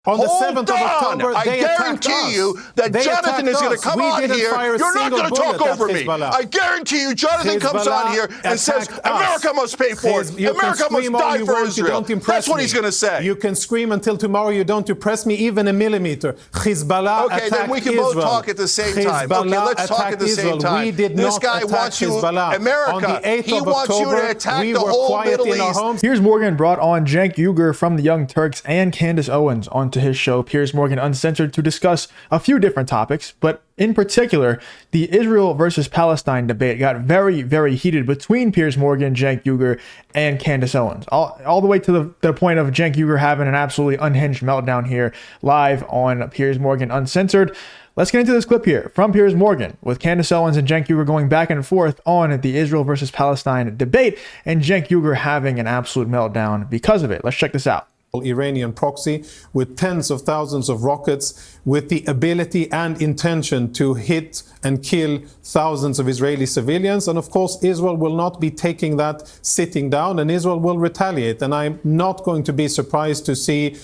On the 7th of October, I guarantee you that Jonathan is going to come on here. You're not going to talk over me. I guarantee you Jonathan comes on here and says, America must pay for it. America must die for Israel. That's what he's going to say. You can scream until tomorrow. You don't impress me even a millimeter. Hezbollah attacked Israel. Okay, then we can both talk at the same time. Okay, let's talk at the same time. We did this not guy attack wants you, Hezbollah. America, on the 8th he of wants October, you to attack we the were whole quiet Middle in our East. homes. Piers Morgan brought on Cenk Uygur from the Young Turks and Candace Owens onto his show, Piers Morgan Uncensored, to discuss a few different topics, but in particular, the Israel versus Palestine debate got very, very heated between Piers Morgan, Cenk Uygur, and Candace Owens, all the way to the point of Cenk Uygur having an absolutely unhinged meltdown here live on Piers Morgan Uncensored. Let's get into this clip here from Piers Morgan with Candace Owens and Cenk Uygur going back and forth on the Israel versus Palestine debate, and Cenk Uygur having an absolute meltdown because of it. Let's check this out. Iranian proxy with tens of thousands of rockets, with the ability and intention to hit and kill thousands of Israeli civilians. And of course, Israel will not be taking that sitting down, and Israel will retaliate. And I'm not going to be surprised to see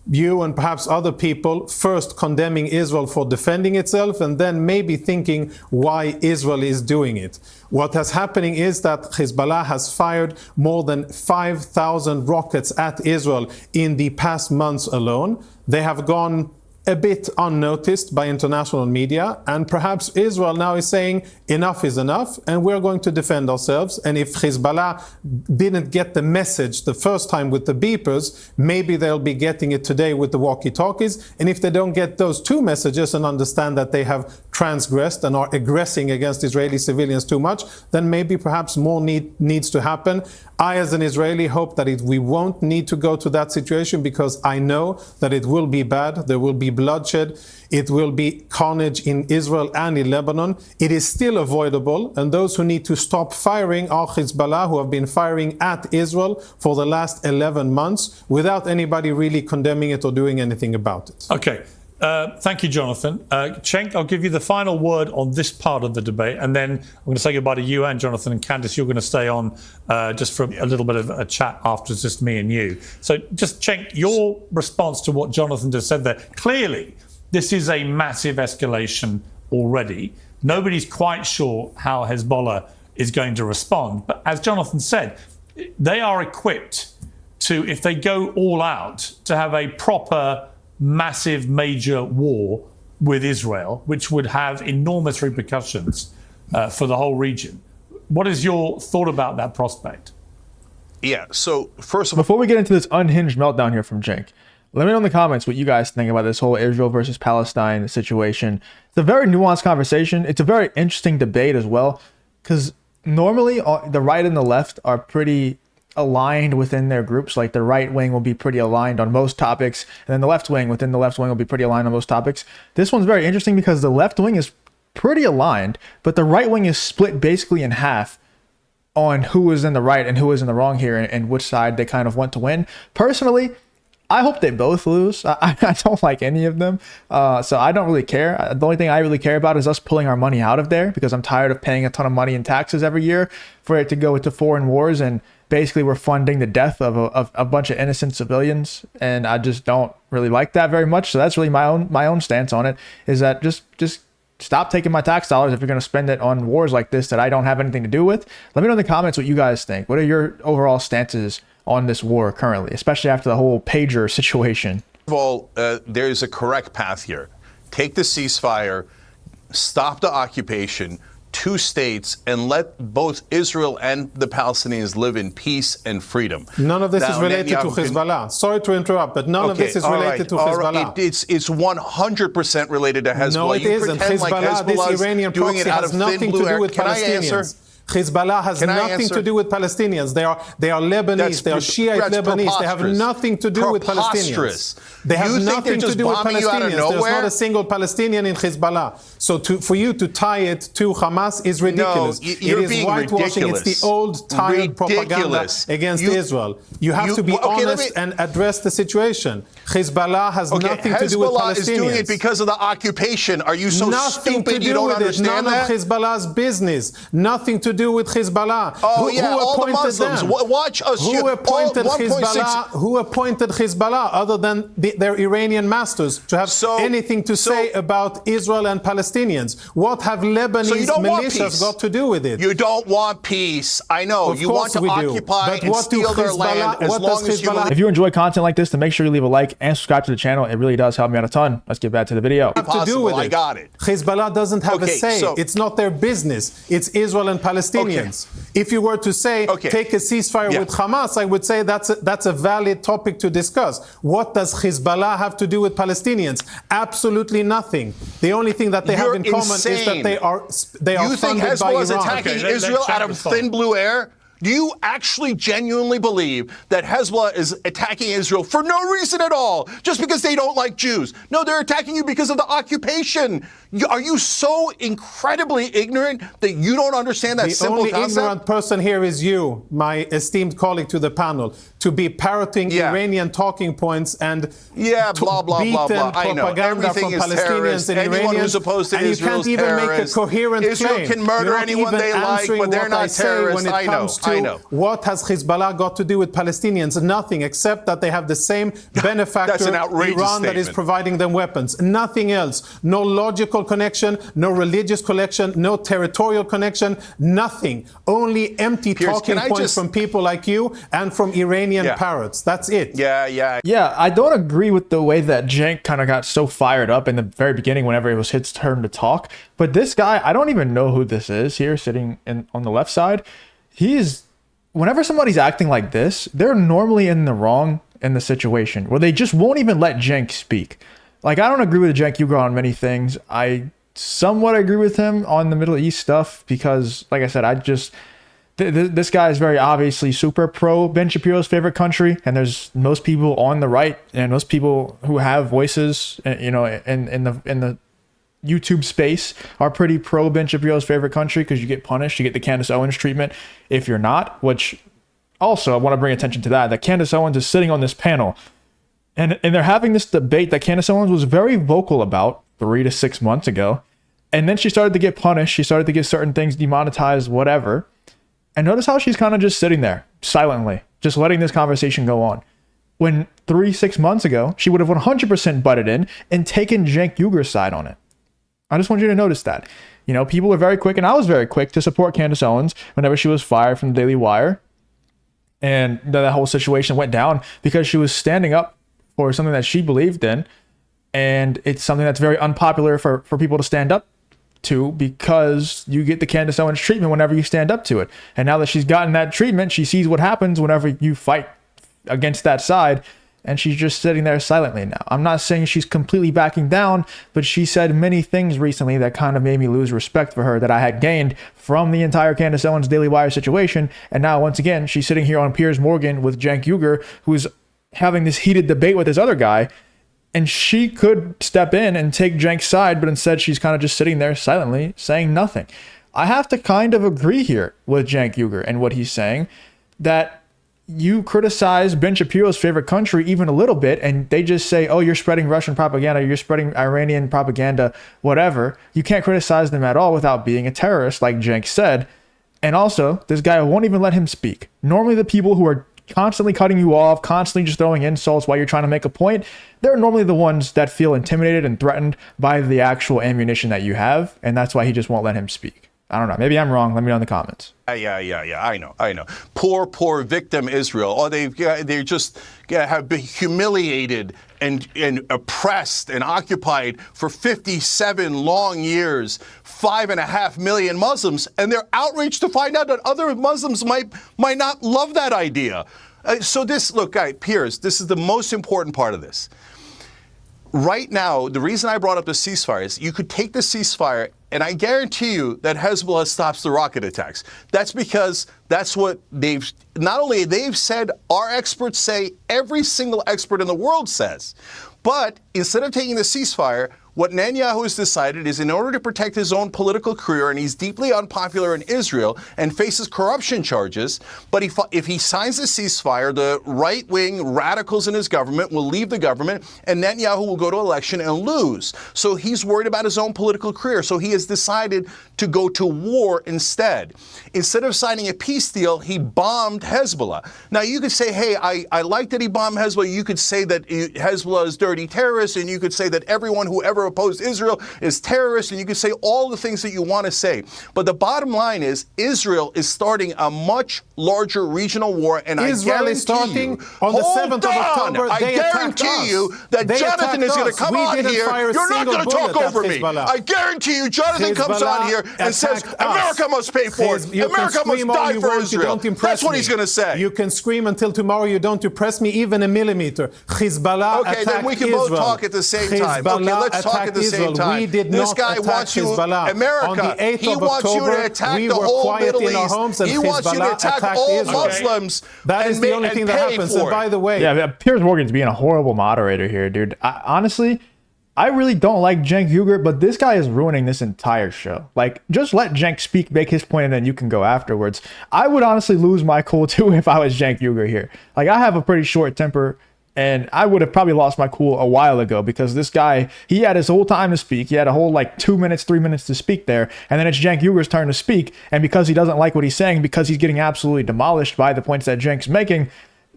you and perhaps other people first condemning Israel for defending itself, and then maybe thinking why Israel is doing it. What has happening is that Hezbollah has fired more than 5,000 rockets at Israel in the past months alone. They have gone a bit unnoticed by international media, and perhaps Israel now is saying enough is enough and we're going to defend ourselves. And if Hezbollah didn't get the message the first time with the beepers, maybe they'll be getting it today with the walkie-talkies. And if they don't get those two messages and understand that they have transgressed and are aggressing against Israeli civilians too much, then maybe perhaps more needs to happen. I, as an Israeli, hope that we won't need to go to that situation, because I know that it will be bad. There will be bloodshed. It will be carnage in Israel and in Lebanon. It is still avoidable, and those who need to stop firing are Hezbollah, who have been firing at Israel for the last 11 months without anybody really condemning it or doing anything about it. Okay. Thank you, Jonathan. Cenk, I'll give you the final word on this part of the debate, and then I'm going to say goodbye to you and Jonathan, and Candace, you're going to stay on just for a little bit of a chat after, just me and you. So just, Cenk, your response to what Jonathan just said there. Clearly, this is a massive escalation already. Nobody's quite sure how Hezbollah is going to respond. But as Jonathan said, they are equipped to, if they go all out, to have a proper massive major war with Israel, which would have enormous repercussions for the whole region. What is your thought about that prospect? Yeah, so first of all, before we get into this unhinged meltdown here from Cenk, let me know in the comments what you guys think about this whole Israel versus Palestine situation. It's a very nuanced conversation. It's a very interesting debate as well, because normally the right and the left are pretty aligned within their groups. Like the right wing will be pretty aligned on most topics, and then the left wing within the left wing will be pretty aligned on most topics. This one's very interesting because the left wing is pretty aligned, but the right wing is split basically in half on who is in the right and who is in the wrong here, and which side they kind of want to win. Personally, I hope they both lose. I don't like any of them. So I don't really care. The only thing I really care about is us pulling our money out of there, because I'm tired of paying a ton of money in taxes every year for it to go into foreign wars, and basically we're funding the death of a bunch of innocent civilians. And I just don't really like that very much. So that's really my own stance on it, is that just stop taking my tax dollars if you're going to spend it on wars like this that I don't have anything to do with. Let me know in the comments what you guys think. What are your overall stances on this war currently, especially after the whole pager situation? First of all, there's a correct path here. Take the ceasefire, stop the occupation, 2 states, and let both Israel and the Palestinians live in peace and freedom. None of this is related to Hezbollah. Sorry to interrupt, but none of this is related to Hezbollah. It's 100% related to Hezbollah. No, it isn't. Hezbollah, this Iranian proxy has nothing to do with Palestinians. Hezbollah has nothing to do with Palestinians. They are Lebanese. They are Shiite Lebanese. They have nothing to do with Palestinians. They have nothing to do with Palestinians. There's not a single Palestinian in Hezbollah. So for you to tie it to Hamas is ridiculous. No, you're it is whitewashing. Ridiculous. It's the old tired propaganda against Israel. You have to be honest and address the situation. Hezbollah has nothing to do with Palestinians. Hezbollah is doing it because of the occupation. Are you so stupid you don't understand that? None of Hezbollah's business. Nothing to do with Hezbollah. Oh, who all the Muslims. Them? Watch us. Who appointed Hezbollah other than their Iranian masters to have anything to say about Israel and Palestinians? What have Lebanese militias got to do with it? You don't want peace. I know. You want to occupy and steal their land as long as you... If you enjoy content like this, then make sure you leave a like and subscribe to the channel. It really does help me out a ton. Let's get back to the video. I got it. Hezbollah doesn't have a say. It's not their business. It's Israel and Palestinians. If you were to say, take a ceasefire with Hamas, I would say that's a valid topic to discuss. What does Hezbollah have to do with Palestinians? Absolutely nothing. The only thing that they have in common is that they are funded by Iran. You think Hezbollah is attacking Israel out of thin blue air? Do you actually genuinely believe that Hezbollah is attacking Israel for no reason at all, just because they don't like Jews? No, they're attacking you because of the occupation. Are you so incredibly ignorant that you don't understand that simple concept? The only ignorant person here is you, my esteemed colleague to the panel, to be parroting Iranian talking points and blah, blah, blah, blah. I know. Propaganda from Palestinians and Anyone Iranians. who's opposed to and Israel is you can't even make a coherent Israel claim. can murder anyone they like, but they're not terrorists. I know. What has Hezbollah got to do with Palestinians? Nothing, except that they have the same benefactor, Iran, that is providing them weapons. Nothing else. No logical connection, no religious connection, no territorial connection, nothing. Only empty talking points from people like you and from Iranian parrots. That's it. Yeah, I don't agree with the way that Cenk kind of got so fired up in the very beginning whenever it was his turn to talk. But this guy, I don't even know who this is here sitting on the left side. Whenever somebody's acting like this, they're normally in the wrong in the situation where they just won't even let Cenk speak. Like, I don't agree with Cenk Uygur on many things. I somewhat agree with him on the Middle East stuff because, like I said, this guy is very obviously super pro Ben Shapiro's favorite country, and there's most people on the right and most people who have voices, you know, in the YouTube space are pretty pro Ben Shapiro's favorite country because you get punished. You get the Candace Owens treatment if you're not, which also I want to bring attention to that Candace Owens is sitting on this panel and they're having this debate that Candace Owens was very vocal about 3 to 6 months ago. And then she started to get punished. She started to get certain things demonetized, whatever. And notice how she's kind of just sitting there silently, just letting this conversation go on. When 6 months ago, she would have 100% butted in and taken Cenk Uygur's side on it. I just want you to notice that. You know, people are very quick, and I was very quick to support Candace Owens whenever she was fired from the Daily Wire. And that whole situation went down because she was standing up for something that she believed in. And it's something that's very unpopular for people to stand up to because you get the Candace Owens treatment whenever you stand up to it. And now that she's gotten that treatment, she sees what happens whenever you fight against that side. And she's just sitting there silently now. I'm not saying she's completely backing down, but she said many things recently that kind of made me lose respect for her that I had gained from the entire Candace Owens Daily Wire situation. And now, once again, she's sitting here on Piers Morgan with Cenk Uygur, who's having this heated debate with this other guy. And she could step in and take Cenk's side, but instead she's kind of just sitting there silently saying nothing. I have to kind of agree here with Cenk Uygur and what he's saying, that you criticize Ben Shapiro's favorite country even a little bit, and they just say, oh, you're spreading Russian propaganda, you're spreading Iranian propaganda, whatever. You can't criticize them at all without being a terrorist, like Cenk said. And also, this guy won't even let him speak. Normally, the people who are constantly cutting you off, constantly just throwing insults while you're trying to make a point, they're normally the ones that feel intimidated and threatened by the actual ammunition that you have, and that's why he just won't let him speak. I don't know. Maybe I'm wrong. Let me know in the comments. Yeah. I know. Poor victim Israel. Oh, they just have been humiliated and oppressed and occupied for 57 long years. 5.5 million Muslims, and they're outraged to find out that other Muslims might not love that idea. So this, look, guy, Piers, this is the most important part of this. Right now, the reason I brought up the ceasefire is you could take the ceasefire, and I guarantee you that Hezbollah stops the rocket attacks. That's because that's what they've said, our experts say, every single expert in the world says. But instead of taking the ceasefire, What Netanyahu has decided is in order to protect his own political career, and he's deeply unpopular in Israel and faces corruption charges, but if he signs a ceasefire, the right-wing radicals in his government will leave the government and Netanyahu will go to election and lose. So he's worried about his own political career. So he has decided to go to war instead. Instead of signing a peace deal, he bombed Hezbollah. Now, you could say, hey, I like that he bombed Hezbollah. You could say that Hezbollah is dirty terrorists, and you could say that everyone who ever opposed Israel is terrorists, and you could say all the things that you want to say. But the bottom line is Israel is starting a much larger regional war, and Israel is starting on the 7th of October. I guarantee you that Jonathan is going to come on here. You're not going to talk over me. I guarantee you Jonathan comes on here and says, America must pay for it. America must die for Israel. That's what he's going to say. You can scream until tomorrow. You don't impress me even a millimeter. Hezbollah attacked Israel. Okay, then we can both talk at the same time. Okay, let's talk at the same time. We did not attack Hezbollah. America, on the 8th of wants October, you to attack we the were whole quiet Middle in our East. homes, and He wants you to attack all Muslims. That is the only thing that happens. And by the way, yeah, Piers Morgan's being a horrible moderator here, dude. Honestly, I really don't like Cenk Uygur, but this guy is ruining this entire show. Like, just let Cenk speak, make his point, and then you can go afterwards. I would honestly lose my cool too if I was Cenk Uygur here. Like, I have a pretty short temper, and I would have probably lost my cool a while ago because this guy, he had his whole time to speak. He had a whole like 2 minutes, 3 minutes to speak there. And then it's Cenk Uygur's turn to speak. And because he doesn't like what he's saying, because he's getting absolutely demolished by the points that Cenk's making,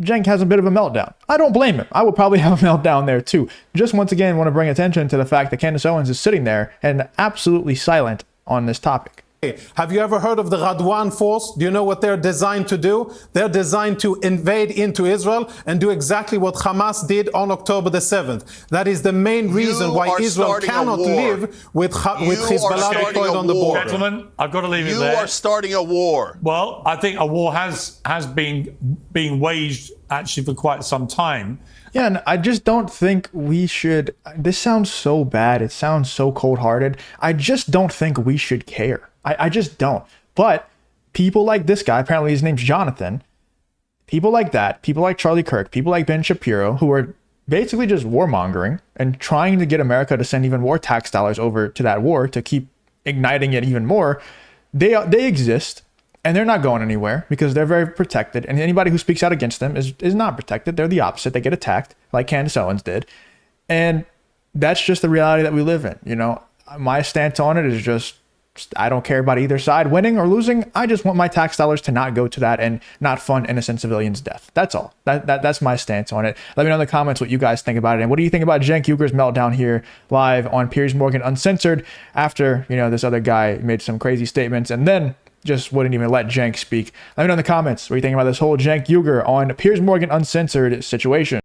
Cenk has a bit of a meltdown. I don't blame him. I would probably have a meltdown there too. Just once again, want to bring attention to the fact that Candace Owens is sitting there and absolutely silent on this topic. Have you ever heard of the Radwan force? Do you know what they're designed to do? They're designed to invade into Israel and do exactly what Hamas did on October the 7th. That is the main reason why Israel cannot live with Hezbollah deployed on the border. Gentlemen, I've got to leave it there. You are starting a war. Well, I think a war has been being waged actually for quite some time. Yeah, and I just don't think we should. This sounds so bad. It sounds so cold-hearted. I just don't think we should care. I just don't. But people like this guy, apparently his name's Jonathan, people like that, people like Charlie Kirk, people like Ben Shapiro, who are basically just warmongering and trying to get America to send even more tax dollars over to that war to keep igniting it even more, they exist. And they're not going anywhere because they're very protected. And anybody who speaks out against them is not protected. They're the opposite. They get attacked like Candace Owens did. And that's just the reality that we live in. You know, my stance on it is just, I don't care about either side winning or losing. I just want my tax dollars to not go to that and not fund innocent civilians' death. That's all. That's my stance on it. Let me know in the comments what you guys think about it. And what do you think about Cenk Uygur's meltdown here live on Piers Morgan Uncensored after, you know, this other guy made some crazy statements and then just wouldn't even let Cenk speak. Let me know in the comments what you think about this whole Cenk Uygur on Piers Morgan Uncensored situation.